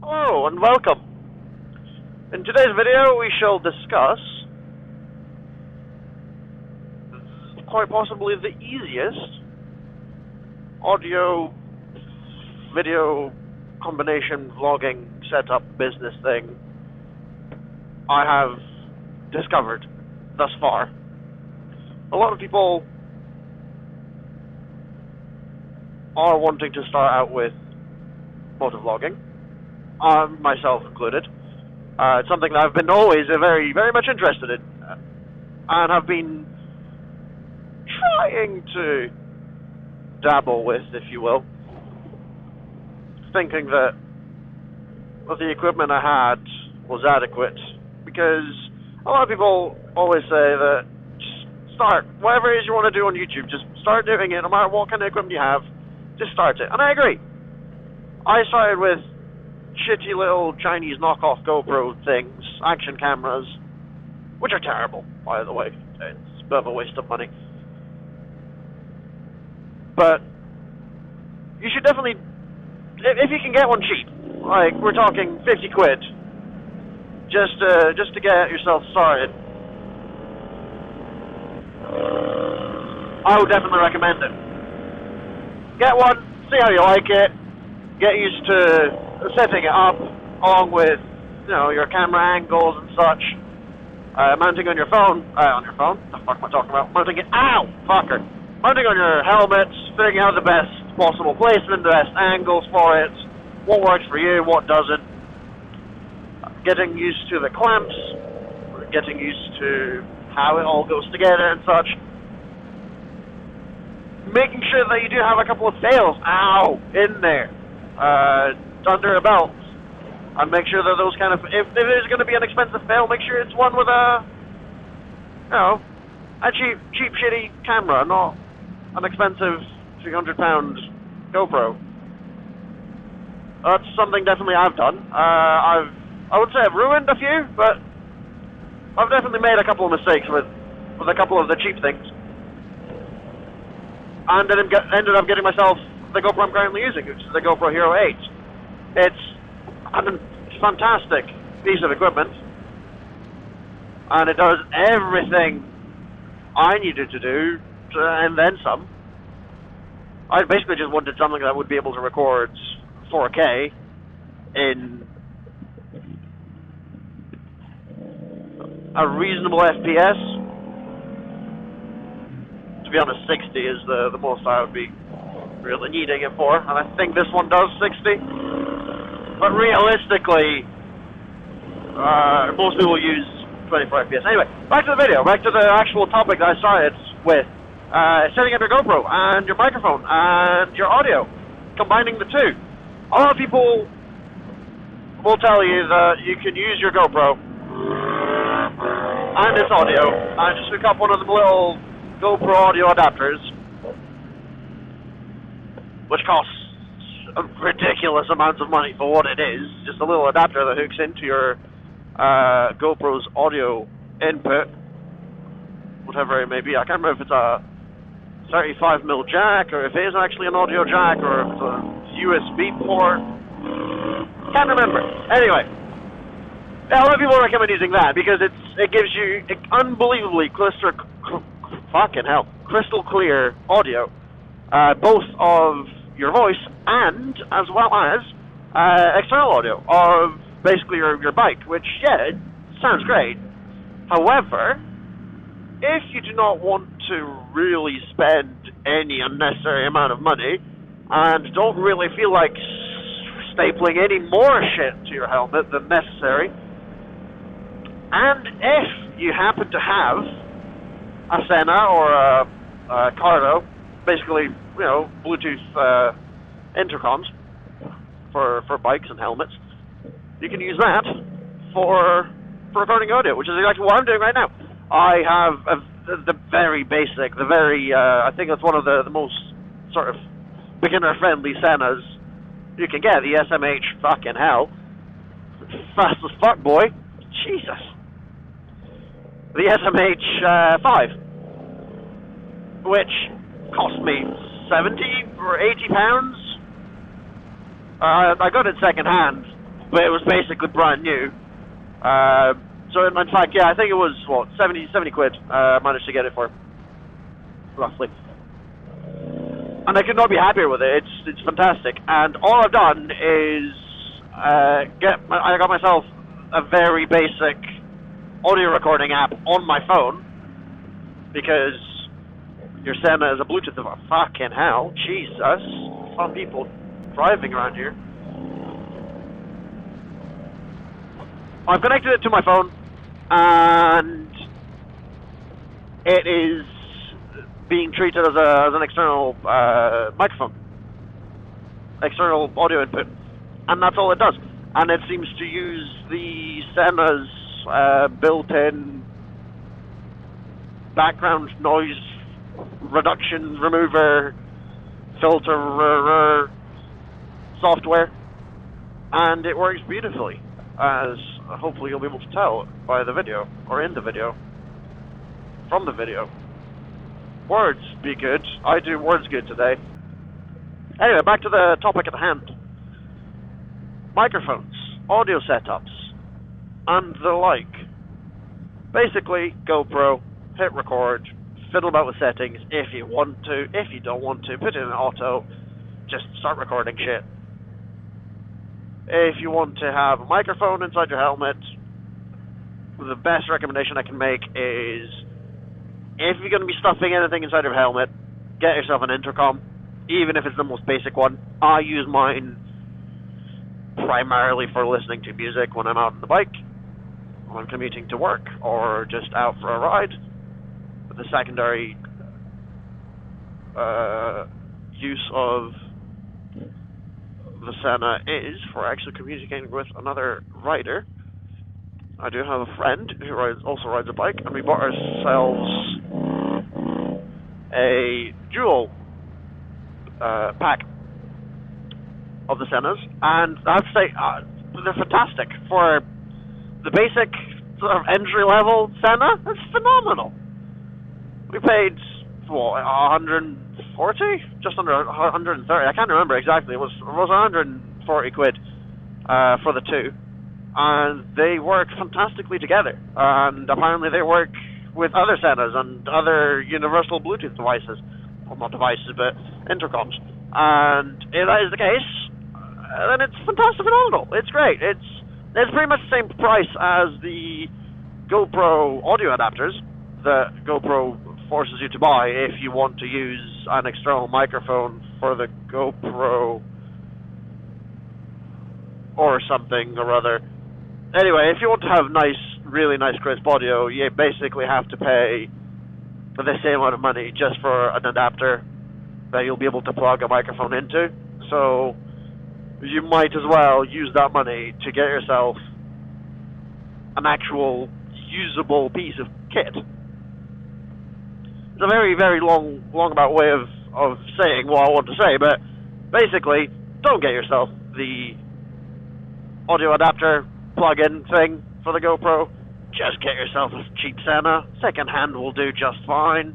Hello and welcome. In today's video we shall discuss quite possibly the easiest audio video combination vlogging setup business thing I have discovered thus far. A lot of people are wanting to start out with motovlogging, myself included. It's something that I've been always very much interested in, and have been trying to dabble with, if you will, thinking that the equipment I had was adequate, because a lot of people always say that just start whatever it is you want to do on YouTube, just start doing it, no matter what kind of equipment you have, just start it. And I agree. I started with shitty little Chinese knockoff GoPro things, action cameras, which are terrible, by the way. It's a bit of a waste of money. But you should definitely, if you can get one cheap, like we're talking 50 quid, just to get yourself started, I would definitely recommend it. Get one, see how you like it, get used to setting it up, along with, your camera angles and such, mounting on your phone, the fuck am I talking about? Mounting it, mounting on your helmets, figuring out the best possible placement, the best angles for it, what works for you, what doesn't, getting used to the clamps, getting used to how it all goes together and such, making sure that you do have a couple of fails, in there, under a belt, and make sure that those kind of, if there's going to be an expensive fail, make sure it's one with a cheap shitty camera, not an expensive £300 GoPro. That's something definitely I've done. I would say I've ruined a few, but I've definitely made a couple of mistakes with a couple of the cheap things, and then ended up getting myself the GoPro I'm currently using, which is the GoPro Hero 8. It's a fantastic piece of equipment, and it does everything I needed to do, and then some. I basically just wanted something that would be able to record 4K in a reasonable FPS. To be honest, 60 is the most I would be really needing it for, and I think this one does 60. But realistically, most people use 24 FPS. Anyway, back to the video, back to the actual topic that I started with. Setting up your GoPro and your microphone and your audio, combining the two. A lot of people will tell you that you can use your GoPro and its audio and just hook up one of the little GoPro audio adapters, which costs a ridiculous amounts of money for what it is. Just a little adapter that hooks into your GoPro's audio input, whatever it may be. I can't remember if it's a 35mm jack, or if it is actually an audio jack, or if it's a USB port. Can't remember. Anyway, a lot of people recommend using that because it gives you unbelievably crystal clear audio, both of your voice and as well as external audio of basically your bike, which, it sounds great. However, if you do not want to really spend any unnecessary amount of money and don't really feel like stapling any more shit to your helmet than necessary, and if you happen to have a Sena or a Cardo, basically, Bluetooth intercoms for bikes and helmets, you can use that for recording audio, which is exactly what I'm doing right now. I have the very basic, I think that's one of the most sort of beginner-friendly Senas you can get, the SMH fucking hell. Fast as fuck, boy. Jesus. The SMH 5, which cost me 70 or 80 pounds. I got it second hand but it was basically brand new. So in fact, yeah, I think it was, what, 70 quid I managed to get it for, roughly. And I could not be happier with it. It's fantastic. And all I've done is I got myself a very basic audio recording app on my phone, because your Sena is a Bluetooth device. Fucking hell, Jesus. Some people driving around here. I've connected it to my phone, and it is being treated as an external microphone, external audio input, and that's all it does. And it seems to use the Sena's built-in background noise reduction remover filter software, and it works beautifully, as hopefully you'll be able to tell by the video, or in the video, from the video. Words be good. I do words good today. Anyway, back to the topic at hand. Microphones, audio setups, and the like. Basically, GoPro, hit record, fiddle about with settings if you want to. If you don't want to, put it in auto, just start recording shit. If you want to have a microphone inside your helmet, the best recommendation I can make is, if you're going to be stuffing anything inside your helmet, get yourself an intercom, even if it's the most basic one. I use mine primarily for listening to music when I'm out on the bike, when I'm commuting to work, or just out for a ride. But the secondary use of the Sena is for actually communicating with another rider. I do have a friend who also rides a bike, and we bought ourselves a dual pack of the Senas, and I have to say, they're fantastic. For the basic sort of entry-level Sena, it's phenomenal. We paid, what, 140? Just under 130, I can't remember exactly. It was 140 quid for the two. And they work fantastically together. And apparently they work with other Senas and other universal Bluetooth devices. Well, not devices, but intercoms. And if that is the case, then it's fantastic, phenomenal. It's great. It's pretty much the same price as the GoPro audio adapters that GoPro forces you to buy if you want to use an external microphone for the GoPro or something or other. Anyway, if you want to have nice, really nice crisp audio, you basically have to pay the same amount of money just for an adapter that you'll be able to plug a microphone into. So you might as well use that money to get yourself an actual usable piece of kit. It's a very, very long way of saying what I want to say, but basically, don't get yourself the audio adapter plug-in thing for the GoPro. Just get yourself a cheap Sena. Second hand will do just fine.